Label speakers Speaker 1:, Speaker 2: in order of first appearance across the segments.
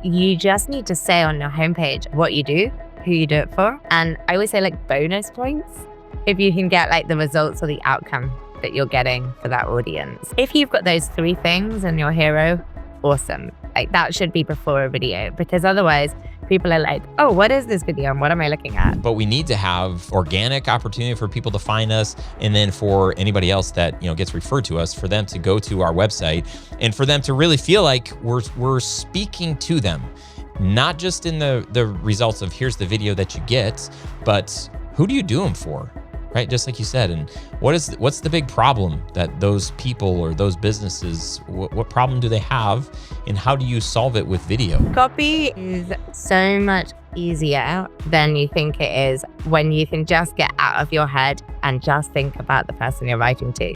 Speaker 1: you just need to say on your homepage what you do, who you do it for. And I always say like bonus points if you can get like the results or the outcome that you're getting for that audience. If you've got those 3 things and your hero, awesome. Like that should be before a video, because otherwise people are like, oh, what is this video and what am I looking at?
Speaker 2: But we need to have organic opportunity for people to find us, and then for anybody else that gets referred to us, for them to go to our website and for them to really feel like we're speaking to them, not just in the results of here's the video that you get, but who do you do them for? Right, just like you said, and what's the big problem that those people or those businesses, what problem do they have, and how do you solve it with video?
Speaker 1: Copy is so much easier than you think it is when you can just get out of your head and just think about the person you're writing to.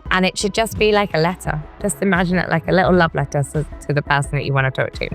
Speaker 1: And it should just be like a letter. Just imagine it like a little love letter to the person that you want to talk to.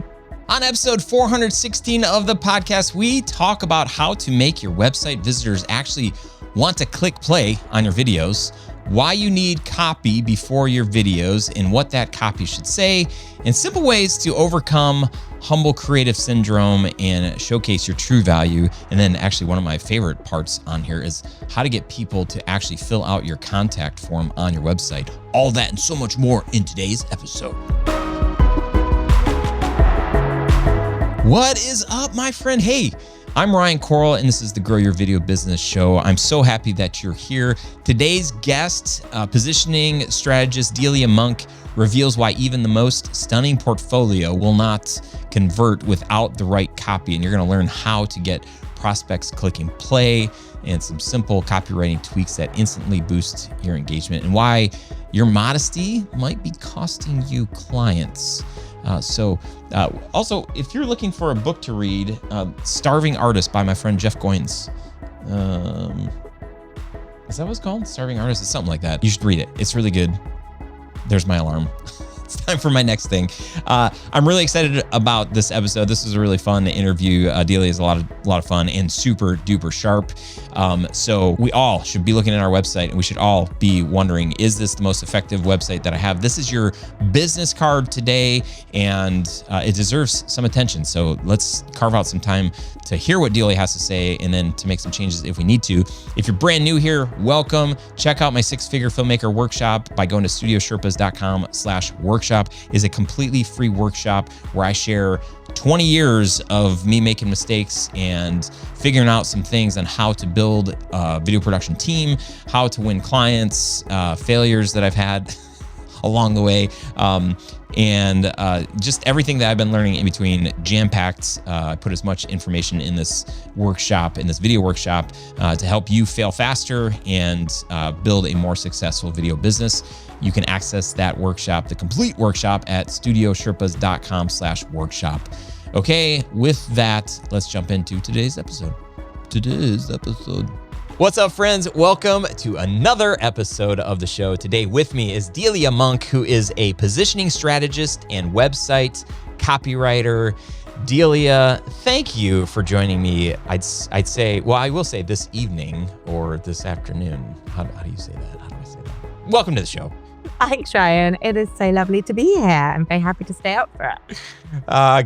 Speaker 2: On episode 416 of the podcast, we talk about how to make your website visitors actually want to click play on your videos, why you need copy before your videos and what that copy should say, and simple ways to overcome humble creative syndrome and showcase your true value. And then actually one of my favorite parts on here is how to get people to actually fill out your contact form on your website. All that and so much more in today's episode. What is up, my friend? Hey, I'm Ryan Coral, and this is the Grow Your Video Business Show. I'm so happy that you're here. Today's guest, positioning strategist Delia Monk, reveals why even the most stunning portfolio will not convert without the right copy. And you're going to learn how to get prospects clicking play and some simple copywriting tweaks that instantly boost your engagement, and why your modesty might be costing you clients. Also, if you're looking for a book to read, Starving Artist by my friend Jeff Goins. Is that what it's called? Starving Artist? It's something like that. You should read it. It's really good. There's my alarm. It's time for my next thing. I'm really excited about this episode. This was a really fun interview. Delia is a lot of fun and super duper sharp. So we all should be looking at our website, and we should all be wondering, is this the most effective website that I have? This is your business card today, and it deserves some attention. So let's carve out some time to hear what Delia has to say, and then to make some changes if we need to. If you're brand new here, welcome. Check out my 6-figure filmmaker workshop by going to studiosherpas.com/workshop. Is a completely free workshop where I share 20 years of me making mistakes and figuring out some things on how to build a video production team, how to win clients, failures that I've had along the way, and just everything that I've been learning in between, jam-packed. I put as much information in this workshop, in this video workshop, to help you fail faster and build a more successful video business. You can access that workshop, the complete workshop, at studiosherpas.com/workshop. Okay, with that, let's jump into today's episode. What's up, friends? Welcome to another episode of the show. Today with me is Delia Monk, who is a positioning strategist and website copywriter. Delia, thank you for joining me. I'd say, well, I will say this evening or this afternoon. How do you say that? How do I say that? Welcome to the show.
Speaker 1: Thanks, Ryan. It is so lovely to be here. I'm very happy to stay up for it.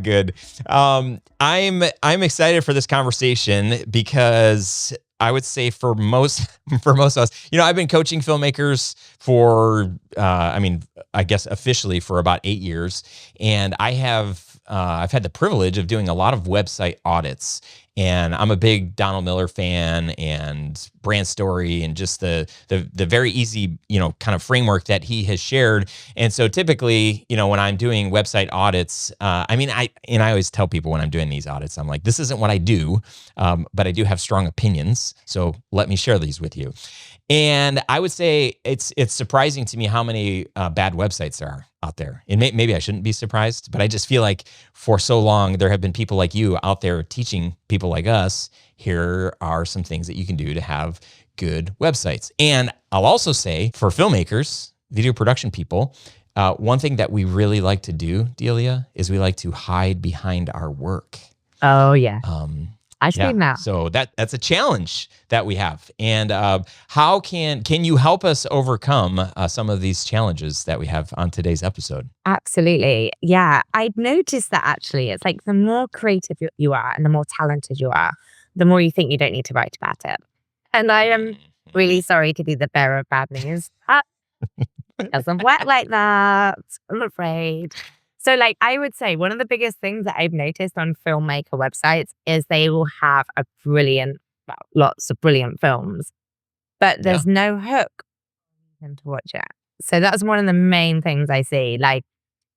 Speaker 2: Good. I'm excited for this conversation because I would say for most of us, I've been coaching filmmakers for, I guess officially for about 8 years, and I've had the privilege of doing a lot of website audits. And I'm a big Donald Miller fan and brand story and just the very easy, kind of framework that he has shared. And so typically, when I'm doing website audits, I always tell people when I'm doing these audits, I'm like, this isn't what I do, but I do have strong opinions. So let me share these with you. And I would say it's surprising to me how many bad websites there are out there. And maybe I shouldn't be surprised, but I just feel like for so long, there have been people like you out there teaching people like us, here are some things that you can do to have good websites. And I'll also say for filmmakers, video production people, one thing that we really like to do, Delia, is we like to hide behind our work.
Speaker 1: Oh, yeah. I've seen that.
Speaker 2: So that's a challenge that we have. And how can you help us overcome some of these challenges that we have on today's episode?
Speaker 1: Absolutely. Yeah. I've noticed that actually it's like the more creative you are and the more talented you are, the more you think you don't need to write about it. And I am really sorry to be the bearer of bad news. It doesn't work like that, I'm afraid. So like I would say one of the biggest things that I've noticed on filmmaker websites is they will have lots of brilliant films, but
Speaker 2: Yeah.
Speaker 1: there's no hook for them to watch it. So that's one of the main things I see. Like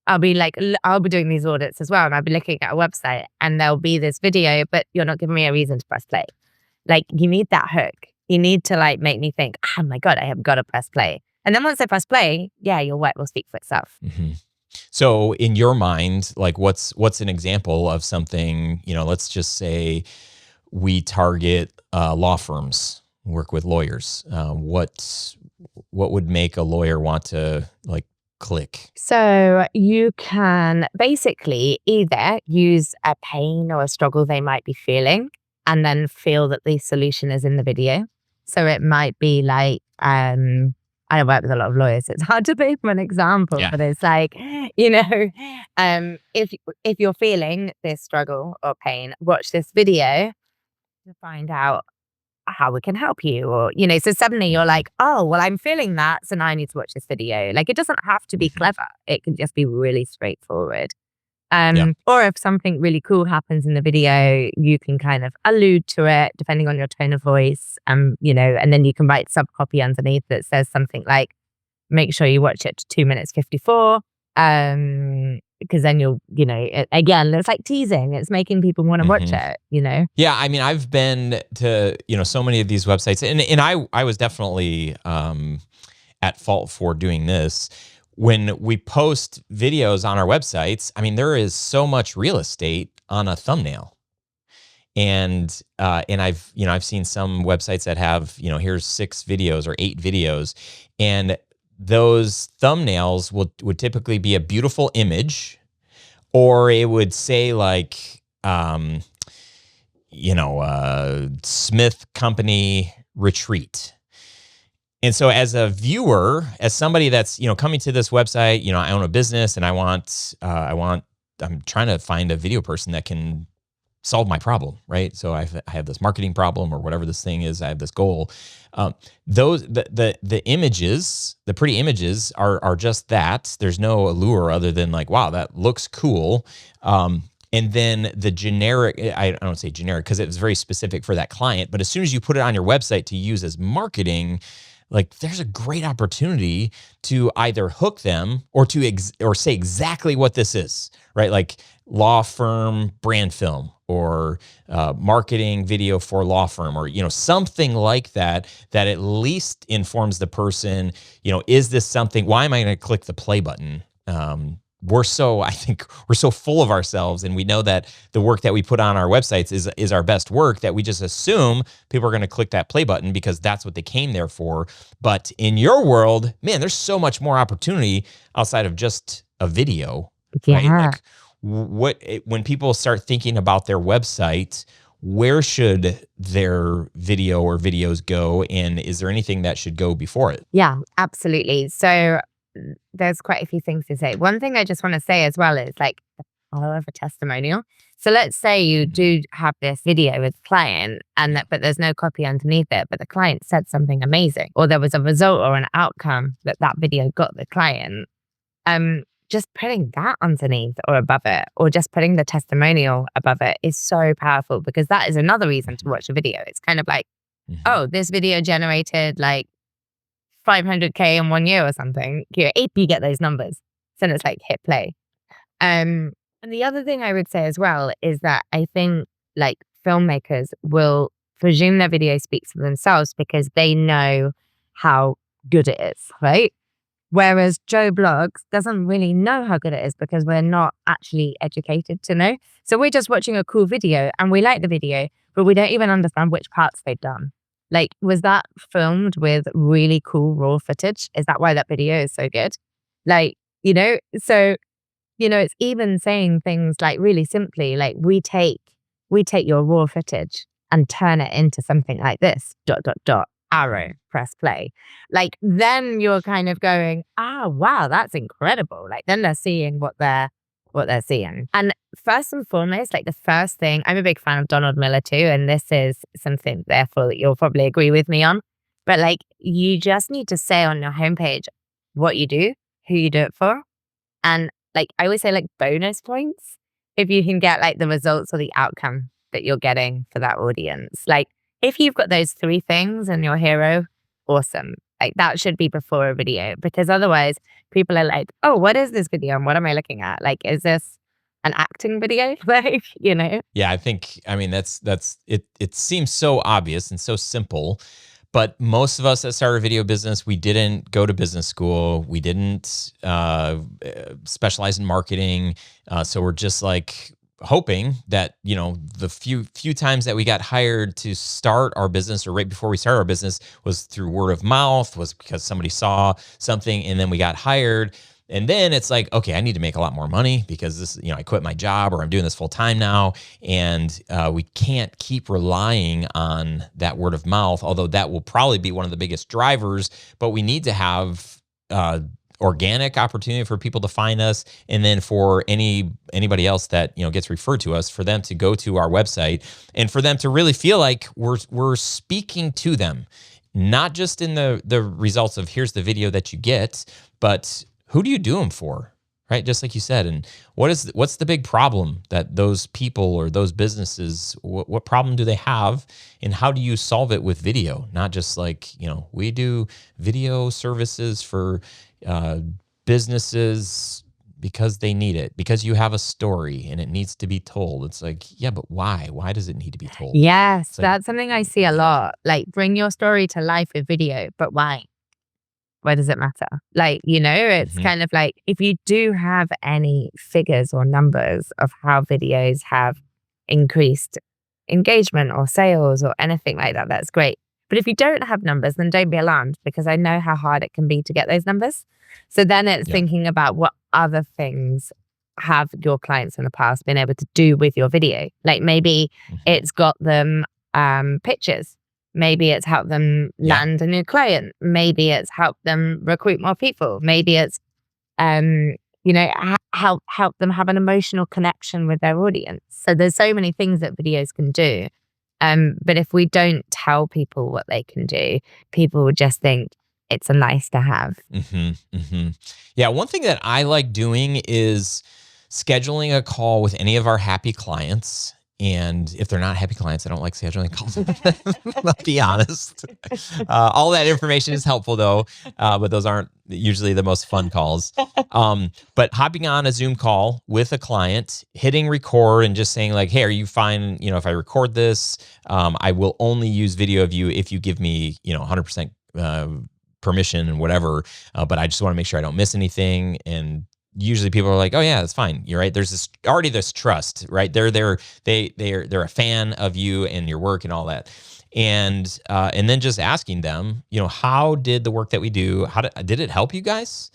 Speaker 1: I'll be doing these audits as well, and I'll be looking at a website and there'll be this video, but you're not giving me a reason to press play. Like you need that hook. You need to like make me think, oh my God, I have got to press play. And then once I press play, yeah, your work will speak for itself.
Speaker 2: Mm-hmm. So in your mind, like what's an example of something, let's just say we target law firms, work with lawyers. What would make a lawyer want to like click?
Speaker 1: So you can basically either use a pain or a struggle they might be feeling and then feel that the solution is in the video. So it might be like, I work with a lot of lawyers. So it's hard to pick an example, but it's like, if you're feeling this struggle or pain, watch this video to find out how we can help you. Or, so suddenly you're like, oh, well, I'm feeling that. So now I need to watch this video. Like it doesn't have to be clever. It can just be really straightforward. Or if something really cool happens in the video, you can kind of allude to it depending on your tone of voice. And then you can write sub copy underneath that says something like, make sure you watch it to 2 minutes 54. Because then you'll, again, it's like teasing. It's making people want to watch it,
Speaker 2: Yeah. I mean, I've been to, so many of these websites and I was definitely at fault for doing this. When we post videos on our websites, I mean, there is so much real estate on a thumbnail. And I've seen some websites that have, here's 6 videos or 8 videos. And those thumbnails would typically be a beautiful image, or it would say like, Smith Company Retreat. And so as a viewer, as somebody that's, coming to this website, I own a business and I'm trying to find a video person that can solve my problem, right? So I have this marketing problem or whatever this thing is. I have this goal. The images, the pretty images are just that. There's no allure other than like, wow, that looks cool. And then the generic, I don't say generic because it's very specific for that client, but as soon as you put it on your website to use as marketing, like there's a great opportunity to either hook them or or say exactly what this is, right? Like law firm brand film or marketing video for law firm or, something like that at least informs the person, is this something, why am I going to click the play button? I think we're so full of ourselves and we know that the work that we put on our websites is our best work that we just assume people are going to click that play button because that's what they came there for. But in your world, man, there's so much more opportunity outside of just a video.
Speaker 1: Yeah.
Speaker 2: Right? Like when people start thinking about their website, where should their video or videos go? And is there anything that should go before it?
Speaker 1: Yeah, absolutely. So there's quite a few things to say. One thing I just want to say as well is like the power of a testimonial. So let's say you do have this video with a client but there's no copy underneath it, but the client said something amazing, or there was a result or an outcome that video got the client. Just putting that underneath or above it, or just putting the testimonial above it is so powerful because that is another reason to watch a video. It's kind of like, oh, this video generated like 500K in 1 year or something. If you get those numbers, then it's like hit play. And the other thing I would say as well is that I think like filmmakers will presume their video speaks for themselves because they know how good it is, right? Whereas Joe Blogs doesn't really know how good it is because we're not actually educated to know. So we're just watching a cool video and we like the video, but we don't even understand which parts they've done. Like, was that filmed with really cool raw footage? Is that why that video is so good? Like, so, it's even saying things like really simply, like we take we take your raw footage and turn it into something like this, ... arrow, press play. Like, then you're kind of going, wow, that's incredible. Like, then they're seeing what they're seeing. And first and foremost, like the first thing, I'm a big fan of Donald Miller too, and this is something therefore that you'll probably agree with me on. But like, you just need to say on your homepage what you do, who you do it for, and like I always say, like bonus points if you can get like the results or the outcome that you're getting for that audience. Like, if you've got those 3 things in your hero, awesome. Like, that should be before a video, because otherwise people are like, oh, what is this video and what am I looking at? Like, is this an acting video? Like, you know?
Speaker 2: Yeah, I mean, that's it. It seems so obvious and so simple, but most of us that start a video business, we didn't go to business school. We didn't specialize in marketing. So we're just like hoping that, you know, the few times that we got hired to start our business, or right before we started our business, was through word of mouth, was because somebody saw something and then we got hired. And then it's like, okay, I need to make a lot more money because this, you know, I quit my job or I'm doing this full time now. And we can't keep relying on that word of mouth, although that will probably be one of the biggest drivers, but we need to have organic opportunity for people to find us. And then for anybody else that, you know, gets referred to us, for them to go to our website and for them to really feel like we're speaking to them, not just in the results of here's the video that you get, but who do you do them for, right? Just like you said. And what's the big problem that those people or those businesses, what problem do they have, and how do you solve it with video? Not just like, you know, we do video services for businesses because they need it, because you have a story and it needs to be told. It's like, yeah, but why? Why does it need to be told?
Speaker 1: Yes,
Speaker 2: like,
Speaker 1: that's something I see a lot. Like, bring your story to life with video, but why? Why does it matter? Like, you know, it's kind of like, if you do have any figures or numbers of how videos have increased engagement or sales or anything like that, that's great. But if you don't have numbers, then don't be alarmed, because I know how hard it can be to get those numbers. So then it's thinking about what other things have your clients in the past been able to do with your video. Like, maybe it's got them pictures. Maybe it's helped them land a new client. Maybe it's helped them recruit more people. Maybe it's, you know, help them have an emotional connection with their audience. So there's so many things that videos can do. But if we don't tell people what they can do, people will just think it's a nice to have.
Speaker 2: Yeah, one thing that I like doing is scheduling a call with any of our happy clients. And if they're not happy clients, I don't like scheduling calls. I'll be honest. All that information is helpful though, but those aren't usually the most fun calls. But hopping on a Zoom call with a client, hitting record and just saying like, hey, are you fine? You know, if I record this, I will only use video of you if you give me, you know, 100% permission and whatever. But I just want to make sure I don't miss anything. And usually people are like, oh yeah, that's fine. You're right. There's already this trust, right? They're a fan of you and your work and all that. And then just asking them, you know, how did the work that we do, did it help you guys?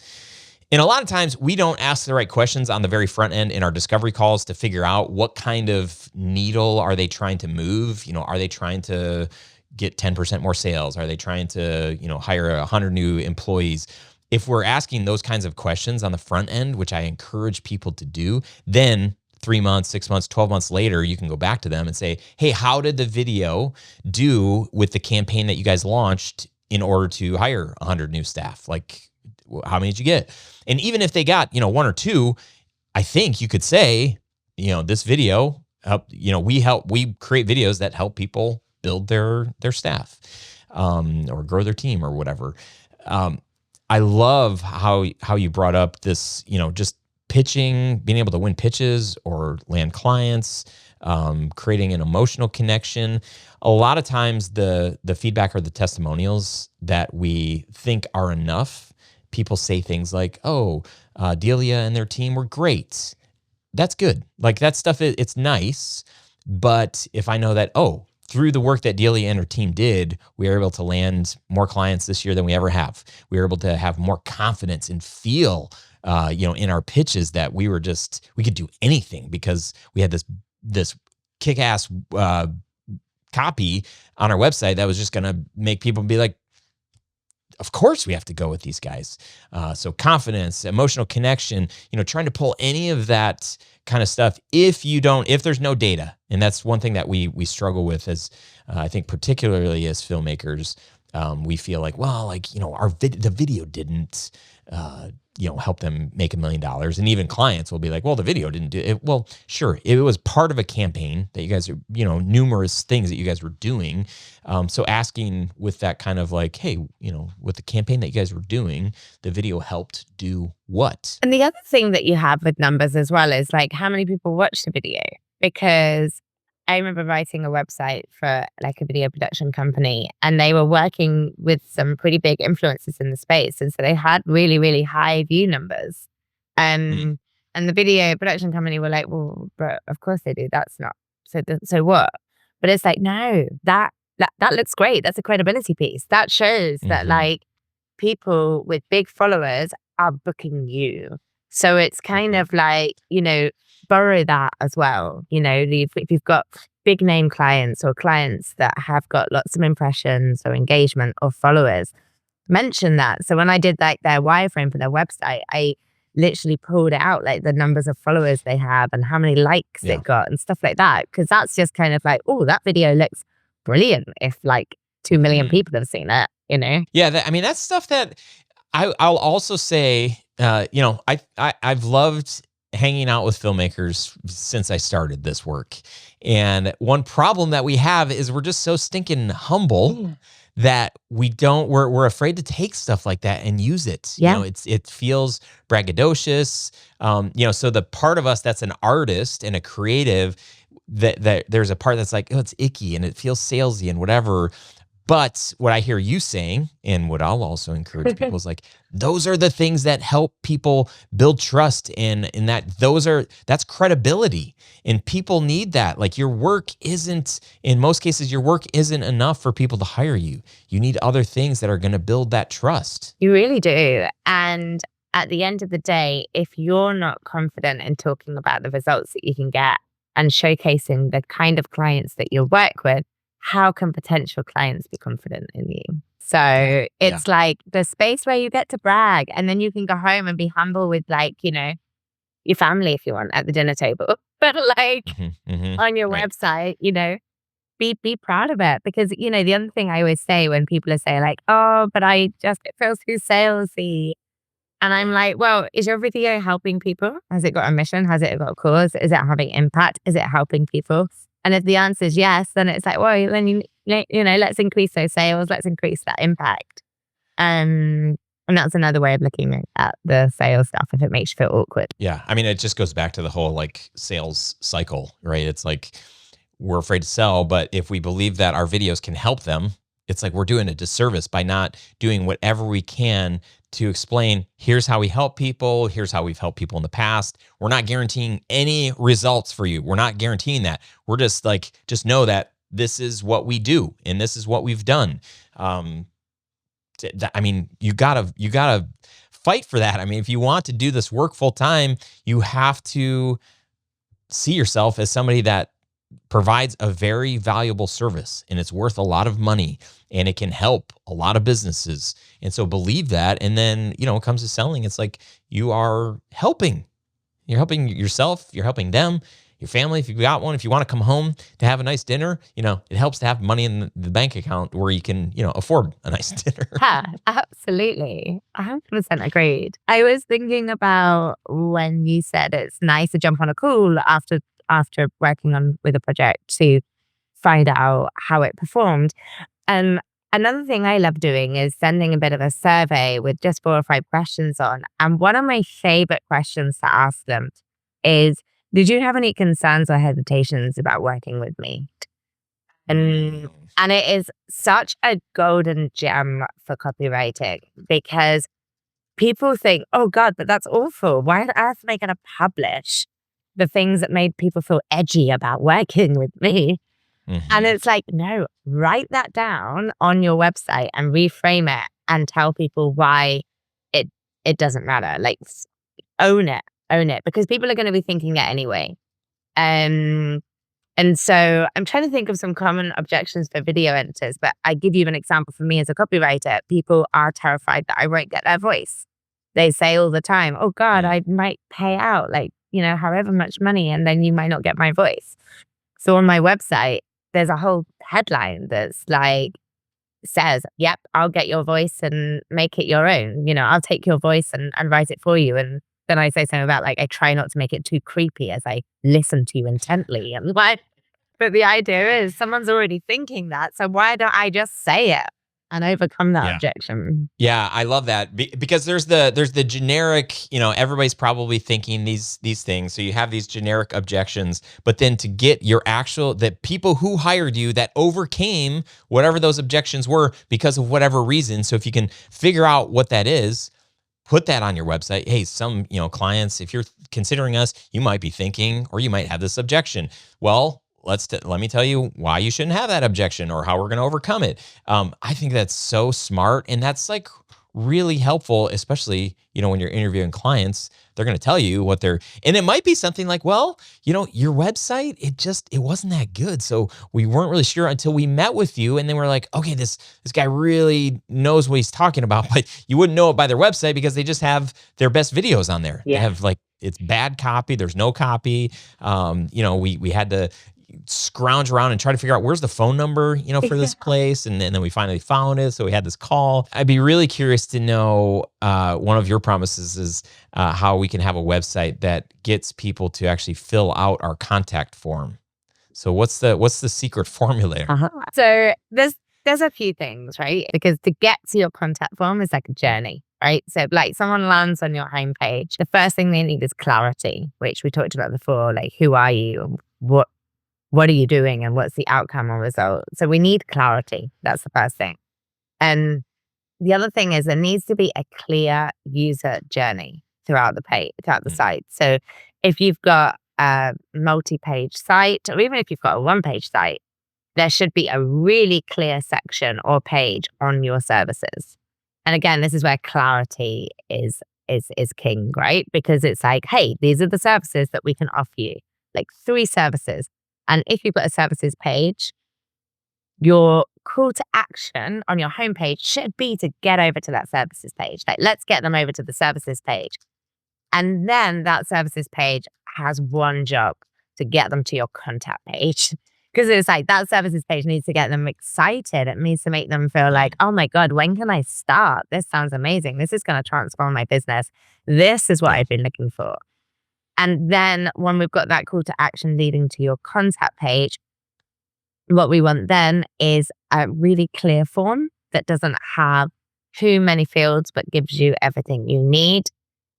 Speaker 2: And a lot of times we don't ask the right questions on the very front end in our discovery calls to figure out what kind of needle are they trying to move? You know, are they trying to get 10% more sales? Are they trying to, you know, hire 100 new employees? If we're asking those kinds of questions on the front end, which I encourage people to do, then 3 months, 6 months, 12 months later, you can go back to them and say, hey, how did the video do with the campaign that you guys launched in order to hire 100 new staff? Like, how many did you get? And even if they got, you know, 1 or 2, I think you could say, you know, this video, you know, we create videos that help people build their staff or grow their team or whatever. I love how you brought up this, you know, just pitching, being able to win pitches or land clients, creating an emotional connection. A lot of times the feedback or the testimonials that we think are enough, people say things like, oh, Delia and their team were great. That's good. Like, that stuff, it's nice. But if I know that, oh, through the work that Delia and her team did, we were able to land more clients this year than we ever have. We were able to have more confidence and feel, you know, in our pitches that we could do anything because we had this kick-ass copy on our website that was just going to make people be like, of course we have to go with these guys. So confidence, emotional connection, trying to pull any of that kind of stuff. If there's no data, and that's one thing that we struggle with as I think particularly as filmmakers, we feel like, well, like, the video didn't, help them make $1 million. And even clients will be like, well, the video didn't do it. Well, sure. It was part of a campaign that you guys are, numerous things that you guys were doing. So asking with that kind of like, hey, with the campaign that you guys were doing, the video helped do what?
Speaker 1: And the other thing that you have with numbers as well is like how many people watch the video. Because I remember writing a website for like a video production company, and they were working with some pretty big influencers in the space. And so they had really, really high view numbers. And the video production company were like, well, but of course they do. That's not, so what? But it's like, no, that looks great. That's a credibility piece. That shows that like people with big followers are booking you. So it's kind of like, borrow that as well. If you've got big name clients or clients that have got lots of impressions or engagement or followers, mention that. So when I did like their wireframe for their website, I literally pulled out like the numbers of followers they have and how many likes it got and stuff like that. Because that's just kind of like, oh, that video looks brilliant if like 2 million people have seen it,
Speaker 2: Yeah, that's stuff that I'll also say, I've loved hanging out with filmmakers since I started this work. And one problem that we have is we're just so stinking humble that we're afraid to take stuff like that and use it.
Speaker 1: Yeah.
Speaker 2: It feels braggadocious. So the part of us that's an artist and a creative, that there's a part that's like, oh, it's icky and it feels salesy and whatever. But what I hear you saying, and what I'll also encourage people is like, those are the things that help people build trust, and that's credibility, and people need that. Like in most cases, your work isn't enough for people to hire you. You need other things that are going to build that trust.
Speaker 1: You really do. And at the end of the day, if you're not confident in talking about the results that you can get and showcasing the kind of clients that you work with, how can potential clients be confident in you? So it's like the space where you get to brag, and then you can go home and be humble with like, your family if you want at the dinner table, but like on your website, be proud of it. Because, the other thing I always say when people are saying like, oh, but it feels too salesy. And I'm like, well, is your video helping people? Has it got a mission? Has it got a cause? Is it having impact? Is it helping people? And if the answer is yes, then it's like, well, then, let's increase those sales. Let's increase that impact. And that's another way of looking at the sales stuff if it makes you feel awkward.
Speaker 2: Yeah. It just goes back to the whole like sales cycle, right? It's like we're afraid to sell, but if we believe that our videos can help them, it's like we're doing a disservice by not doing whatever we can to explain, here's how we help people, here's how we've helped people in the past. We're not guaranteeing any results for you. We're not guaranteeing that. We're just like, just know that this is what we do and this is what we've done. You gotta fight for that. If you want to do this work full time, you have to see yourself as somebody that provides a very valuable service, and it's worth a lot of money, and it can help a lot of businesses. And so believe that. And then, when it comes to selling, it's like you are helping. You're helping yourself, you're helping them, your family, if you've got one. If you want to come home to have a nice dinner, it helps to have money in the bank account where you can, afford a nice dinner.
Speaker 1: Yeah, absolutely. 100% agreed. I was thinking about when you said it's nice to jump on a call after working with a project to find out how it performed. And another thing I love doing is sending a bit of a survey with just 4 or 5 questions on. And one of my favorite questions to ask them is, did you have any concerns or hesitations about working with me? And it is such a golden gem for copywriting, because people think, oh God, but that's awful. Why on earth am I going to publish the things that made people feel edgy about working with me? And it's like, no, write that down on your website and reframe it and tell people why it doesn't matter. Like, own it, because people are going to be thinking it anyway. And so I'm trying to think of some common objections for video editors, but I give you an example for me as a copywriter. People are terrified that I won't get their voice. They say all the time, oh God, I might pay out like, however much money, and then you might not get my voice. So on my website, there's a whole headline that's like, says, yep, I'll get your voice and make it your own. I'll take your voice and write it for you. And then I say something about like, I try not to make it too creepy as I listen to you intently. And but the idea is someone's already thinking that. So why don't I just say it and overcome that objection?
Speaker 2: Yeah, I love that because there's the generic, everybody's probably thinking these things. So you have these generic objections, but then to get the people who hired you that overcame whatever those objections were because of whatever reason. So if you can figure out what that is, put that on your website. Hey, some, clients, if you're considering us, you might be thinking, or you might have this objection. Well, let me tell you why you shouldn't have that objection or how we're going to overcome it. I think that's so smart. And that's like really helpful, especially, when you're interviewing clients. They're going to tell you and it might be something like, well, your website, it wasn't that good. So we weren't really sure until we met with you. And then we're like, okay, this guy really knows what he's talking about, but you wouldn't know it by their website because they just have their best videos on there. Yeah. They have it's bad copy. There's no copy. We had to scrounge around and try to figure out where's the phone number, for this place. And then we finally found it. So we had this call. I'd be really curious to know, one of your promises is how we can have a website that gets people to actually fill out our contact form. So what's the secret formula?
Speaker 1: So there's a few things, right? Because to get to your contact form is like a journey, right? So like someone lands on your homepage, the first thing they need is clarity, which we talked about before. Like, who are you? What are you doing, and what's the outcome or result? So we need clarity. That's the first thing. And the other thing is there needs to be a clear user journey throughout the page, throughout the site. So if you've got a multi-page site, or even if you've got a one-page site, there should be a really clear section or page on your services. And again, this is where clarity is king, right? Because it's like, hey, these are the services that we can offer you, like 3 services. And if you've got a services page, your call to action on your homepage should be to get over to that services page. Like, let's get them over to the services page. And then that services page has one job, to get them to your contact page. Because it's like that services page needs to get them excited. It needs to make them feel like, oh my God, when can I start? This sounds amazing. This is going to transform my business. This is what I've been looking for. And then when we've got that call to action leading to your contact page, what we want then is a really clear form that doesn't have too many fields, but gives you everything you need.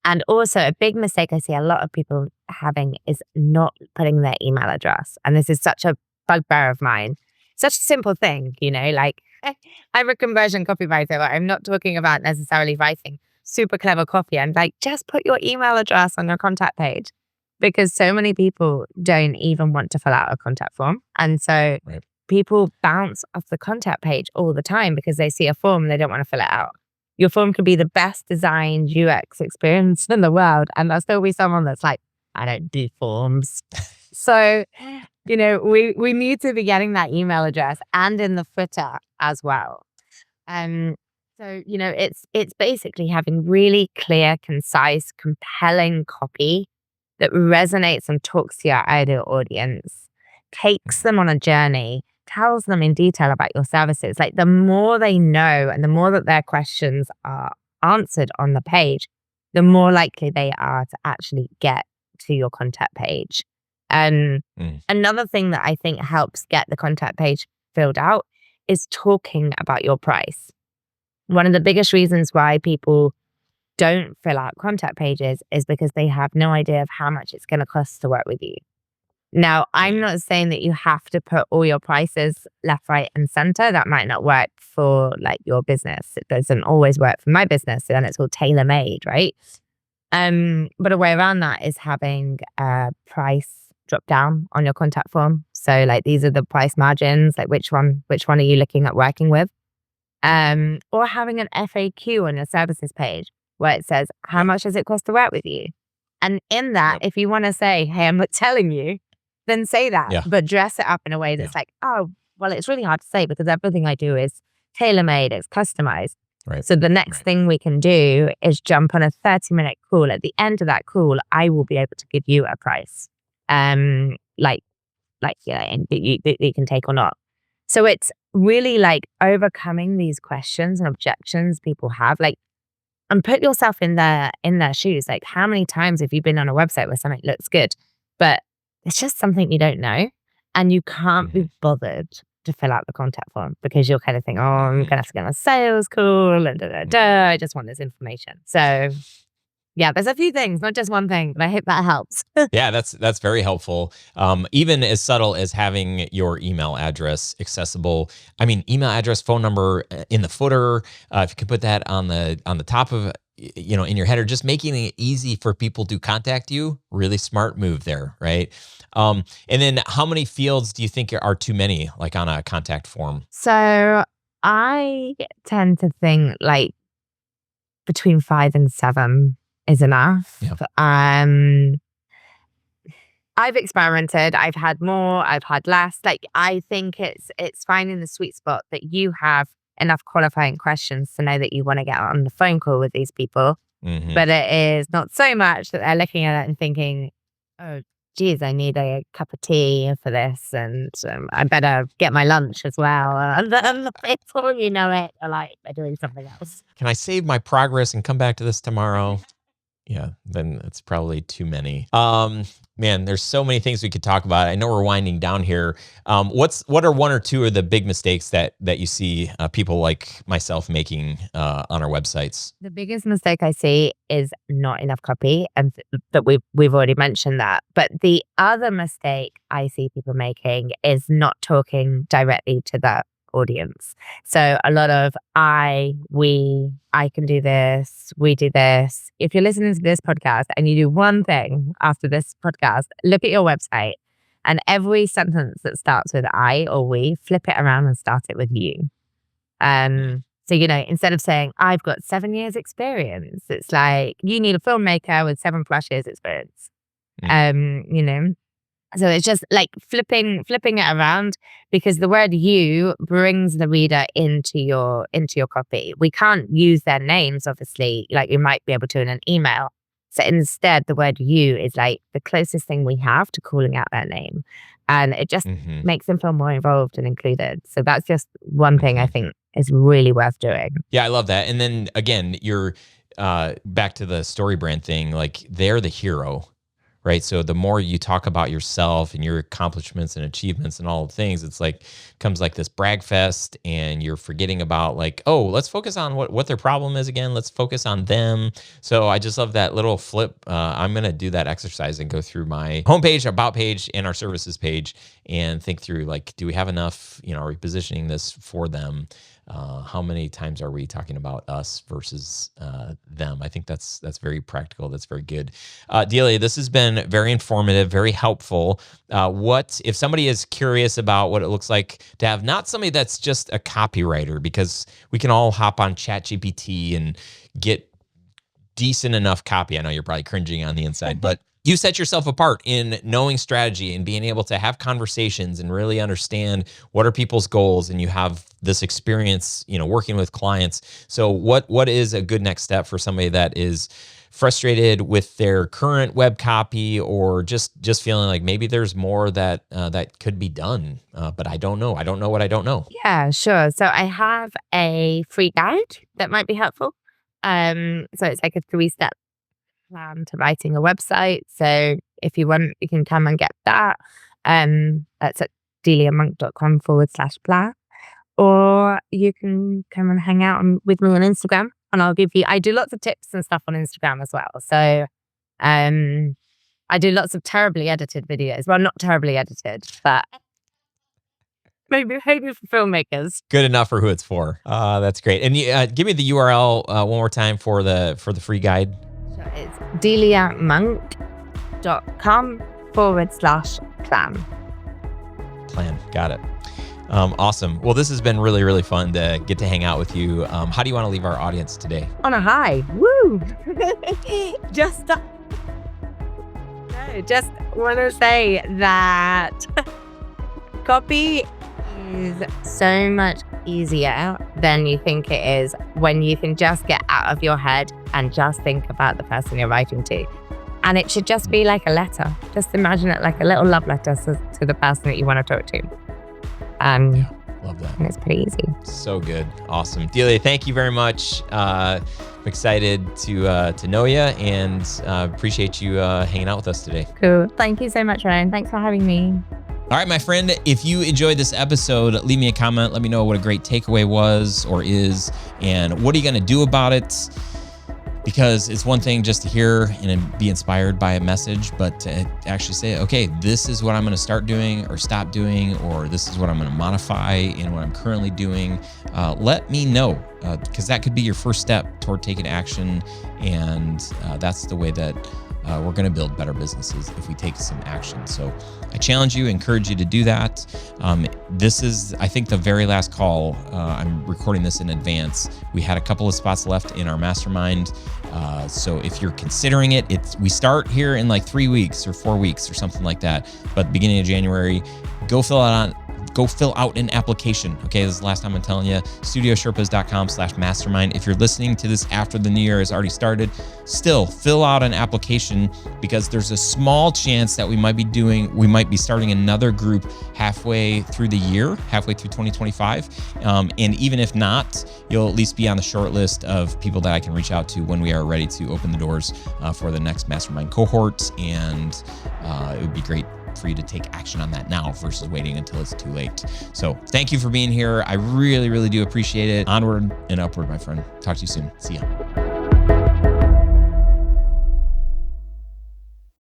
Speaker 1: And also a big mistake I see a lot of people having is not putting their email address. And this is such a bugbear of mine. Such a simple thing, like I'm a conversion copywriter, but I'm not talking about necessarily writing super clever copy. And like, just put your email address on your contact page, because so many people don't even want to fill out a contact form. And so people bounce off the contact page all the time because they see a form and they don't want to fill it out. Your form could be the best designed UX experience in the world, and there'll still be someone that's like, I don't do forms. So, we need to be getting that email address and in the footer as well. So, it's basically having really clear, concise, compelling copy that resonates and talks to your ideal audience, takes them on a journey, tells them in detail about your services. Like, the more they know and the more that their questions are answered on the page, the more likely they are to actually get to your contact page. And another thing that I think helps get the contact page filled out is talking about your price. One of the biggest reasons why people don't fill out contact pages is because they have no idea of how much it's going to cost to work with you. Now, I'm not saying that you have to put all your prices left, right, and center. That might not work for like your business. It doesn't always work for my business. So then it's all tailor-made, right? But a way around that is having a price drop down on your contact form. So like, these are the price margins, like which one are you looking at working with? Or having an FAQ on your services page where it says, how much does it cost to work with you? And in that, if you want to say, hey, I'm not telling you then say that,
Speaker 2: Yeah.
Speaker 1: but dress it up in a way that's like, oh, well, it's really hard to say because everything I do is tailor-made, it's customized.
Speaker 2: Right.
Speaker 1: So the next thing we can do is jump on a 30-minute call. At the end of that call, I will be able to give you a price, and that you can take or not. So it's really like overcoming these questions and objections people have, like, and put yourself in their shoes. Like, how many times have you been on a website where something looks good, but it's just something you don't know, and you can't be bothered to fill out the contact form because you'll kind of think, oh, I'm gonna have to get on a sales call and I just want this information. So yeah, there's a few things, not just one thing, but I hope that helps.
Speaker 2: Yeah, that's very helpful. Even as subtle as having your email address accessible. I mean, email address, phone number in the footer. If you could put that on the top of, in your header, just making it easy for people to contact you. Really smart move there, right? And then how many fields do you think are too many, like on a contact form?
Speaker 1: So I tend to think like between 5 and 7 is enough.
Speaker 2: Yeah.
Speaker 1: I've experimented. I've had more. I've had less. Like, I think it's finding the sweet spot that you have enough qualifying questions to know that you want to get on the phone call with these people. But it is not so much that they're looking at it and thinking, oh, geez, I need a cup of tea for this, and I better get my lunch as well. And before you know it, they're doing something else.
Speaker 2: Can I save my progress and come back to this tomorrow? Yeah, then it's probably too many. Man, there's so many things we could talk about. I know we're winding down here. What are one or two of the big mistakes that you see people like myself making on our websites?
Speaker 1: The biggest mistake I see is not enough copy, and that we've already mentioned that. But the other mistake I see people making is not talking directly to the audience. So a lot of I can do this, we do this. If you're listening to this podcast and you do one thing after this podcast, look at your website, and every sentence that starts with I or we, flip it around and start it with you. So, instead of saying, I've got 7 years experience, it's like, you need a filmmaker with 7+ years experience. So it's just like flipping it around, because the word you brings the reader into your copy. We can't use their names, obviously, like you might be able to in an email. So instead, the word you is like the closest thing we have to calling out their name. And it just makes them feel more involved and included. So that's just one thing I think is really worth doing.
Speaker 2: Yeah, I love that. And then again, you're back to the story brand thing, like they're the hero. Right. So the more you talk about yourself and your accomplishments and achievements and all the things, it's like comes like this brag fest, and you're forgetting about like, oh, let's focus on what their problem is again. Let's focus on them. So I just love that little flip. I'm going to do that exercise and go through my homepage, about page, and our services page and think through like, do we have enough, are we positioning this for them? How many times are we talking about us versus them? I think that's very practical. That's very good. Delia, this has been very informative, very helpful. What if somebody is curious about what it looks like to have not somebody that's just a copywriter, because we can all hop on ChatGPT and get decent enough copy. I know you're probably cringing on the inside, but you set yourself apart in knowing strategy and being able to have conversations and really understand what are people's goals. And you have this experience, working with clients. So what is a good next step for somebody that is frustrated with their current web copy, or just feeling like maybe there's more that could be done, but I don't know. I don't know what I don't know.
Speaker 1: Yeah, sure. So I have a free guide that might be helpful. So it's like a 3-step plan to writing a website. So if you want, you can come and get that. That's at deliamonk.com/plan. Or you can come and hang out with me on Instagram, and I do lots of tips and stuff on Instagram as well. So I do lots of terribly edited videos. Well, not terribly edited, but maybe for filmmakers.
Speaker 2: Good enough for who it's for. That's great. And give me the URL one more time for the free guide.
Speaker 1: So it's deliamonk.com/plan.
Speaker 2: Plan. Got it. Awesome. Well, this has been really, really fun to get to hang out with you. How do you want to leave our audience today?
Speaker 1: On a high. Woo! Just that. Okay. Just want to say that copy is so much easier than you think it is when you can just get out of your head and just think about the person you're writing to. And it should just be like a letter. Just imagine it like a little love letter to the person that you want to talk to.
Speaker 2: Yeah, love that.
Speaker 1: And it's pretty easy.
Speaker 2: So good. Awesome. Delia, thank you very much. I'm excited to know you and appreciate you hanging out with us today.
Speaker 1: Cool. Thank you so much, Ryan. Thanks for having me.
Speaker 2: All right, my friend, if you enjoyed this episode, leave me a comment. Let me know what a great takeaway was or is, and what are you going to do about it? Because it's one thing just to hear and be inspired by a message, but to actually say, okay, this is what I'm going to start doing or stop doing, or this is what I'm going to modify in what I'm currently doing. Let me know, because that could be your first step toward taking action. And that's the way that we're going to build better businesses if we take some action. So I challenge you, encourage you to do that. This is, I think, the very last call. I'm recording this in advance. We had a couple of spots left in our mastermind. So if you're considering it, we start here in like 3 weeks or 4 weeks or something like that. But beginning of January, go fill out an application. Okay, this is the last time I'm telling you. studiosherpas.com/mastermind. If you're listening to this after the new year has already started, still fill out an application, because there's a small chance that we might be starting another group halfway through the year, halfway through 2025. And even if not, you'll at least be on the short list of people that I can reach out to when we are ready to open the doors for the next mastermind cohort. And it would be great for you to take action on that now versus waiting until it's too late. So thank you for being here. I really, really do appreciate it. Onward and upward, my friend. Talk to you soon. See ya.